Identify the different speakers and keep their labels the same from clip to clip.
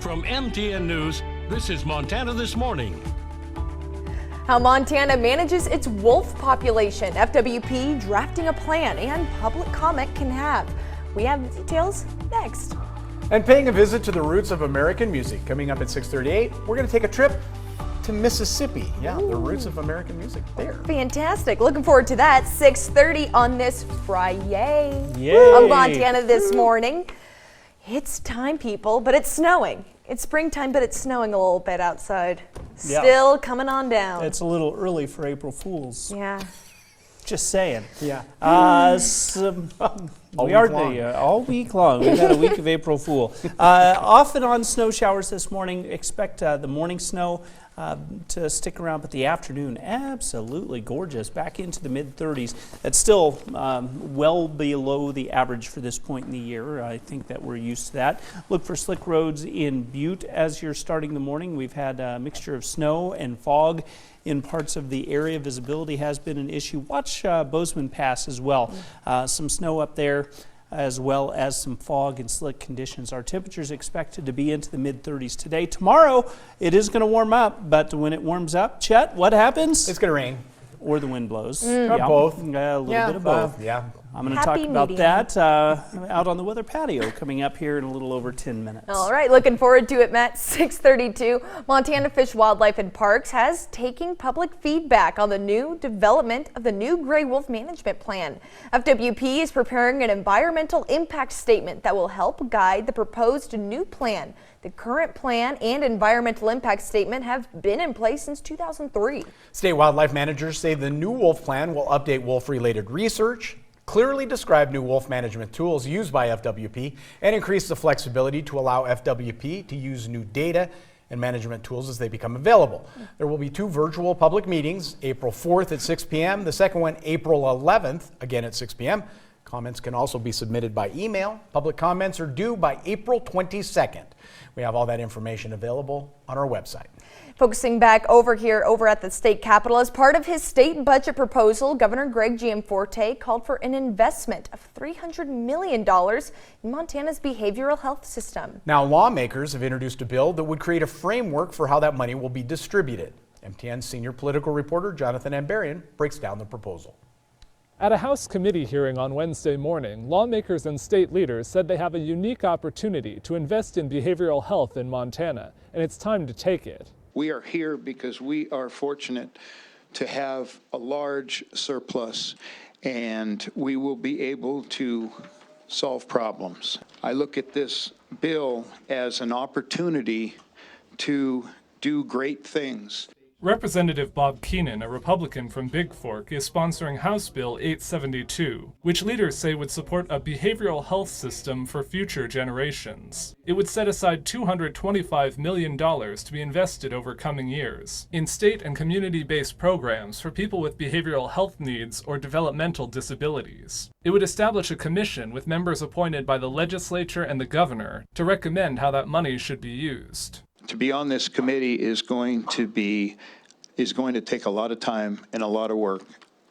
Speaker 1: From MTN News, this is Montana This Morning.
Speaker 2: How Montana manages its wolf population, FWP drafting a plan, and public comment can have. We have the details next.
Speaker 3: And paying a visit to the roots of American music. Coming up at 6:38, we're going to take a trip to Mississippi. Yeah, the roots of American music there.
Speaker 2: Fantastic. Looking forward to that. 6:30 on this Friday
Speaker 3: Yay.
Speaker 2: of Montana This Morning. It's time, people, but it's snowing. It's springtime, but it's snowing a little bit outside. Still coming on down.
Speaker 4: It's a little early for April Fools.
Speaker 2: Yeah.
Speaker 4: Just saying.
Speaker 3: Yeah.
Speaker 4: We are all week long. We've had a week of April Fool. Off and on snow showers this morning. Expect the morning snow to stick around, but the afternoon absolutely gorgeous. Back into the mid-30s. That's still well below the average for this point in the year. I think that we're used to that. Look for slick roads in Butte as you're starting the morning. We've had a mixture of snow and fog in parts of the area. Visibility has been an issue. Watch Bozeman Pass as well. Some snow up there, as well as some fog and slick conditions. Our temperatures expected to be into the mid-30s today. Tomorrow, it is going to warm up, but when it warms up, Chet, what happens?
Speaker 3: It's going to rain.
Speaker 4: Or the wind blows.
Speaker 3: Both.
Speaker 4: A little bit of both.
Speaker 3: Yeah.
Speaker 4: I'm going to talk about that out on the weather patio coming up here in a little over 10 minutes.
Speaker 2: All right, looking forward to it, Matt. 6:32. Montana Fish, Wildlife and Parks has taken public feedback on the new development of the new gray wolf management plan. FWP is preparing an environmental impact statement that will help guide the proposed new plan. The current plan and environmental impact statement have been in place since 2003.
Speaker 3: State wildlife managers say the new wolf plan will update wolf-related research, clearly describe new wolf management tools used by FWP, and increase the flexibility to allow FWP to use new data and management tools as they become available. There will be 2 virtual public meetings, April 4th at 6 p.m., the second one April 11th, again at 6 p.m. Comments can also be submitted by email. Public comments are due by April 22nd. We have all that information available on our website.
Speaker 2: Focusing back over at the state capitol, as part of his state budget proposal, Governor Greg Gianforte called for an investment of $300 million in Montana's behavioral health system.
Speaker 3: Now, lawmakers have introduced a bill that would create a framework for how that money will be distributed. MTN's senior political reporter Jonathan Ambarian breaks down the proposal.
Speaker 5: At a House committee hearing on Wednesday morning, lawmakers and state leaders said they have a unique opportunity to invest in behavioral health in Montana, and it's time to take it.
Speaker 6: We are here because we are fortunate to have a large surplus, and we will be able to solve problems. I look at this bill as an opportunity to do great things.
Speaker 5: Representative Bob Keenan, a Republican from Big Fork, is sponsoring House Bill 872, which leaders say would support a behavioral health system for future generations. It would set aside $225 million to be invested over coming years in state and community-based programs for people with behavioral health needs or developmental disabilities. It would establish a commission with members appointed by the legislature and the governor to recommend how that money should be used.
Speaker 6: To be on this committee is going to take a lot of time and a lot of work.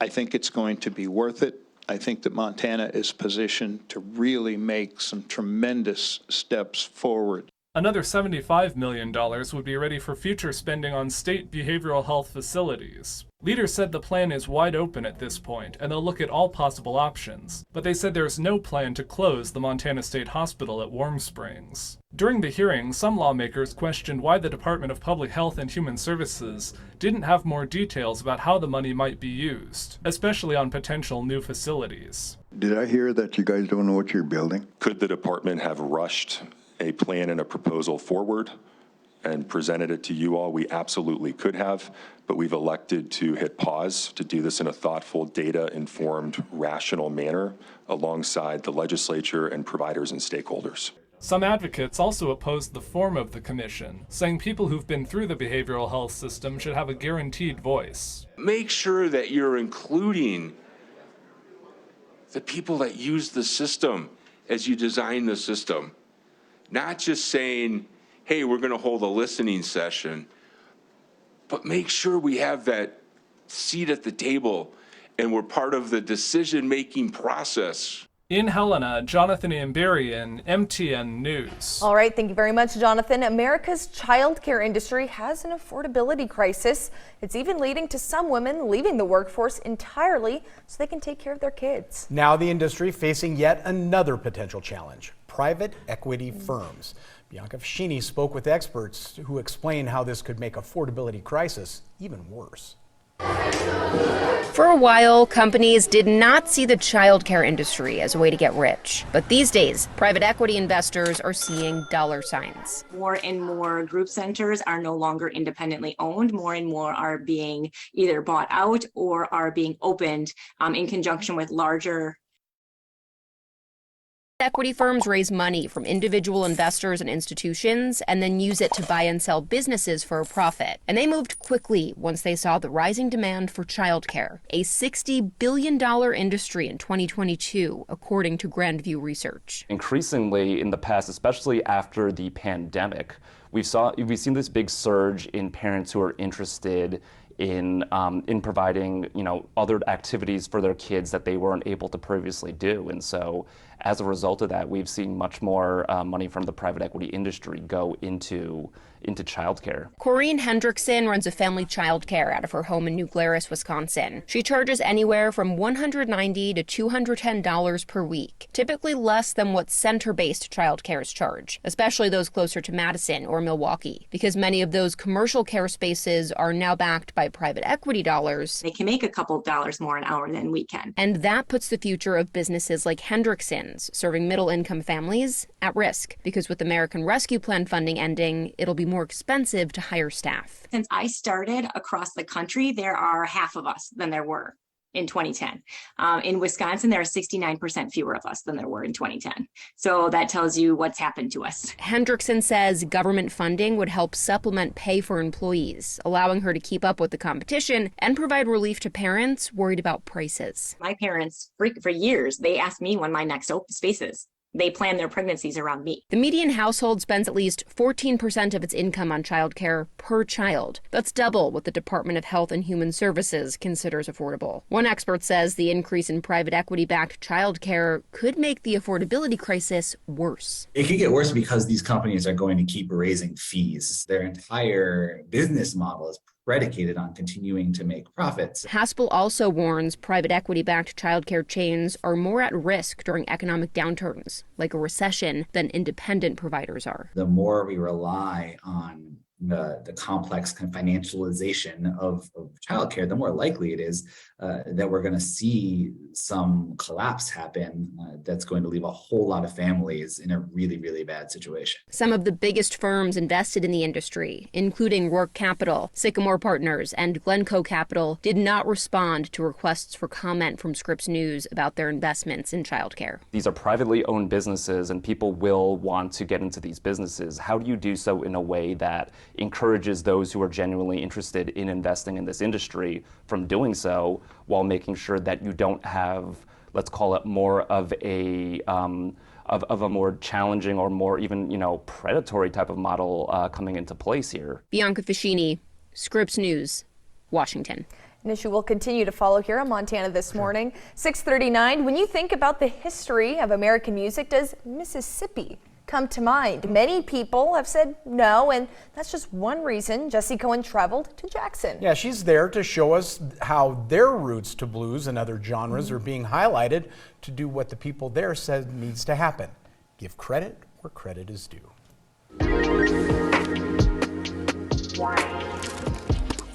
Speaker 6: I think it's going to be worth it. I think that Montana is positioned to really make some tremendous steps forward.
Speaker 5: Another $75 million would be ready for future spending on state behavioral health facilities. Leaders said the plan is wide open at this point, and they'll look at all possible options, but they said there's no plan to close the Montana State Hospital at Warm Springs. During the hearing, some lawmakers questioned why the Department of Public Health and Human Services didn't have more details about how the money might be used, especially on potential new facilities.
Speaker 7: Did I hear that you guys don't know what you're building?
Speaker 8: Could the department have rushed a plan and a proposal forward and presented it to you all? We absolutely could have, but we've elected to hit pause to do this in a thoughtful, data-informed, rational manner alongside the legislature and providers and stakeholders.
Speaker 5: Some advocates also opposed the form of the commission, saying people who've been through the behavioral health system should have a guaranteed voice.
Speaker 9: Make sure that you're including the people that use the system as you design the system. Not just saying, hey, we're going to hold a listening session, but make sure we have that seat at the table and we're part of the decision-making process.
Speaker 5: In Helena, Jonathan Amberian, MTN News.
Speaker 2: All right, thank you very much, Jonathan. America's childcare industry has an affordability crisis. It's even leading to some women leaving the workforce entirely so they can take care of their kids.
Speaker 3: Now the industry facing yet another potential challenge: private equity firms. Bianca Fashini spoke with experts who explain how this could make affordability crisis even worse.
Speaker 10: For a while, companies did not see the childcare industry as a way to get rich. But these days, private equity investors are seeing dollar signs.
Speaker 11: More and more group centers are no longer independently owned. More and more are being either bought out or are being opened in conjunction with larger
Speaker 10: Equity firms raise money from individual investors and institutions and then use it to buy and sell businesses for a profit. And they moved quickly once they saw the rising demand for childcare, a $60 billion industry in 2022, according to Grandview Research.
Speaker 12: Increasingly in the past, especially after the pandemic, we've seen this big surge in parents who are interested in providing, other activities for their kids that they weren't able to previously do. And so as a result of that, we've seen much more money from the private equity industry go into childcare.
Speaker 10: Corrine Hendrickson runs a family childcare out of her home in New Glarus, Wisconsin. She charges anywhere from $190 to $210 per week, typically less than what center-based childcares charge, especially those closer to Madison or Milwaukee, because many of those commercial care spaces are now backed by private equity dollars.
Speaker 11: They can make a couple dollars more an hour than we can.
Speaker 10: And that puts the future of businesses like Hendrickson's, serving middle-income families, at risk, because with American Rescue Plan funding ending, it'll be more expensive to hire staff.
Speaker 11: Since I started across the country, there are half of us than there were in 2010. In Wisconsin, there are 69% fewer of us than there were in 2010. So that tells you what's happened to us.
Speaker 10: Hendrickson says government funding would help supplement pay for employees, allowing her to keep up with the competition and provide relief to parents worried about prices.
Speaker 11: My parents, for years, they asked me when my next open space is. They plan their pregnancies around me.
Speaker 10: The median household spends at least 14% of its income on childcare per child. That's double what the Department of Health and Human Services considers affordable. One expert says the increase in private equity-backed childcare could make the affordability crisis worse.
Speaker 13: It could get worse because these companies are going to keep raising fees. Their entire business model is predicated on continuing to make profits.
Speaker 10: Haspel also warns private equity-backed childcare chains are more at risk during economic downturns, like a recession, than independent providers are.
Speaker 13: The more we rely on the complex kind of financialization of childcare, the more likely it is that we're going to see some collapse happen that's going to leave a whole lot of families in a really, really bad situation.
Speaker 10: Some of the biggest firms invested in the industry, including Rourke Capital, Sycamore Partners, and Glencoe Capital, did not respond to requests for comment from Scripps News about their investments in childcare.
Speaker 12: These are privately owned businesses and people will want to get into these businesses. How do you do so in a way that encourages those who are genuinely interested in investing in this industry from doing so, while making sure that you don't have, let's call it, more of a of a more challenging or more even, predatory type of model coming into place here?
Speaker 10: Bianca Fashini, Scripps News, Washington.
Speaker 2: An issue we'll continue to follow here on Montana This Morning. 6:39. When you think about the history of American music, does Mississippi come to mind? Many people have said no, and that's just one reason Jessie Cohen traveled to Jackson.
Speaker 3: Yeah, she's there to show us how their roots to blues and other genres are being highlighted to do what the people there said needs to happen: give credit where credit is due.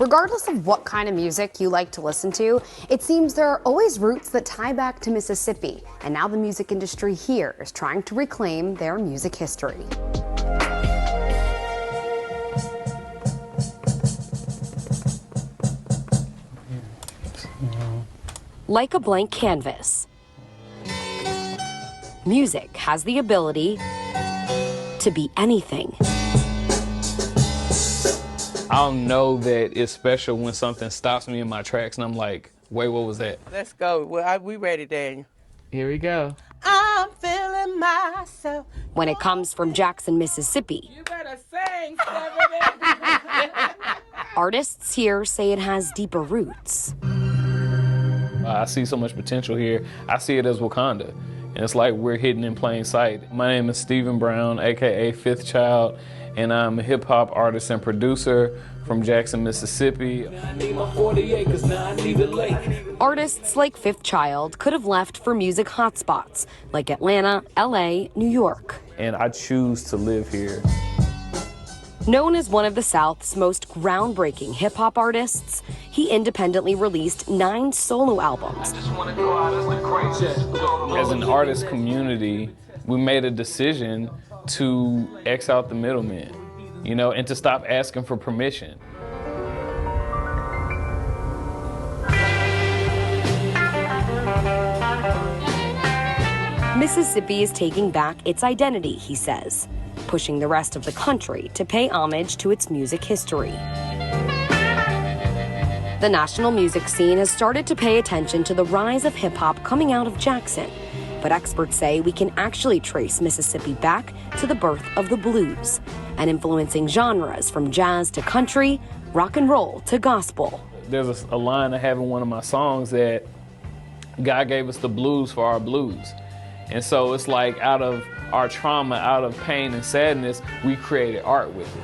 Speaker 14: Regardless of what kind of music you like to listen to, it seems there are always roots that tie back to Mississippi, and now the music industry here is trying to reclaim their music history. Like a blank canvas, music has the ability to be anything.
Speaker 15: I don't know that it's special when something stops me in my tracks and I'm like, wait, what was that?
Speaker 16: Let's go. Well, we ready, Daniel.
Speaker 15: Here we go.
Speaker 16: I'm feeling myself.
Speaker 14: When it comes from Jackson, Mississippi,
Speaker 16: You better sing, Stephanie.
Speaker 14: artists here say it has deeper roots.
Speaker 15: I see so much potential here. I see it as Wakanda. And it's like we're hidden in plain sight. My name is Stephen Brown, AKA Fifth Child, and I'm a hip hop artist and producer from Jackson, Mississippi.
Speaker 14: Artists like Fifth Child could have left for music hotspots like Atlanta, LA, New York.
Speaker 15: And I choose to live here.
Speaker 14: Known as one of the South's most groundbreaking hip-hop artists, he independently released 9 solo albums.
Speaker 15: As an artist community, we made a decision to X out the middlemen, you know, and to stop asking for permission.
Speaker 14: Mississippi is taking back its identity, he says, pushing the rest of the country to pay homage to its music history. The national music scene has started to pay attention to the rise of hip-hop coming out of Jackson, but experts say we can actually trace Mississippi back to the birth of the blues and influencing genres from jazz to country, rock and roll to gospel.
Speaker 15: There's a line I have in one of my songs that God gave us the blues for our blues. And so it's like out of our trauma, out of pain and sadness, we created art with it.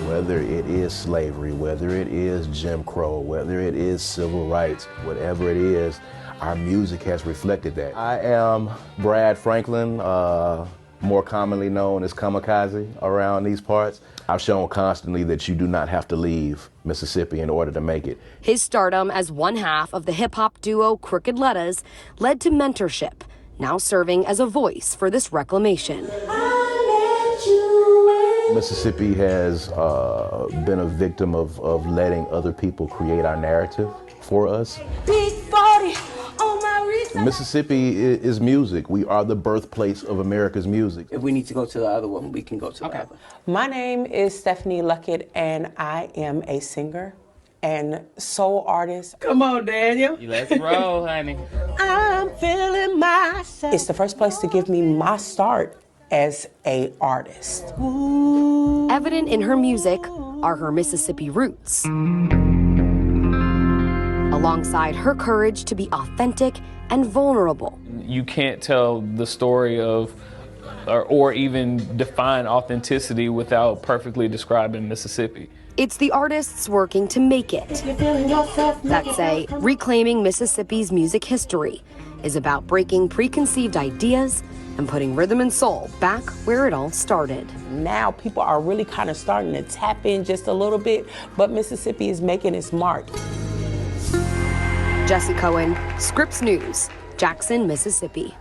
Speaker 17: Whether it is slavery, whether it is Jim Crow, whether it is civil rights, whatever it is, our music has reflected that. I am Brad Franklin, more commonly known as Kamikaze around these parts. I've shown constantly that you do not have to leave Mississippi in order to make it.
Speaker 14: His stardom as one half of the hip-hop duo Crooked Letters led to mentorship, now serving as a voice for this reclamation.
Speaker 17: Mississippi has been a victim of letting other people create our narrative for us.
Speaker 16: Big 40 on my wrist.
Speaker 17: Mississippi is music. We are the birthplace of America's music.
Speaker 16: If we need to go to the other one, we can go to the other. My name is Stephanie Luckett, and I am a singer and soul artist. Come on, Daniel.
Speaker 15: Let's roll, honey.
Speaker 16: I'm feeling myself. It's the first place to give me my start as an artist. Ooh.
Speaker 14: Evident in her music are her Mississippi roots, alongside her courage to be authentic and vulnerable.
Speaker 15: You can't tell the story of, or even define authenticity without perfectly describing Mississippi.
Speaker 14: It's the artists working to make it that say reclaiming Mississippi's music history is about breaking preconceived ideas and putting rhythm and soul back where it all started.
Speaker 16: Now people are really kind of starting to tap in just a little bit, but Mississippi is making its mark.
Speaker 14: Jesse Cohen, Scripps News, Jackson, Mississippi.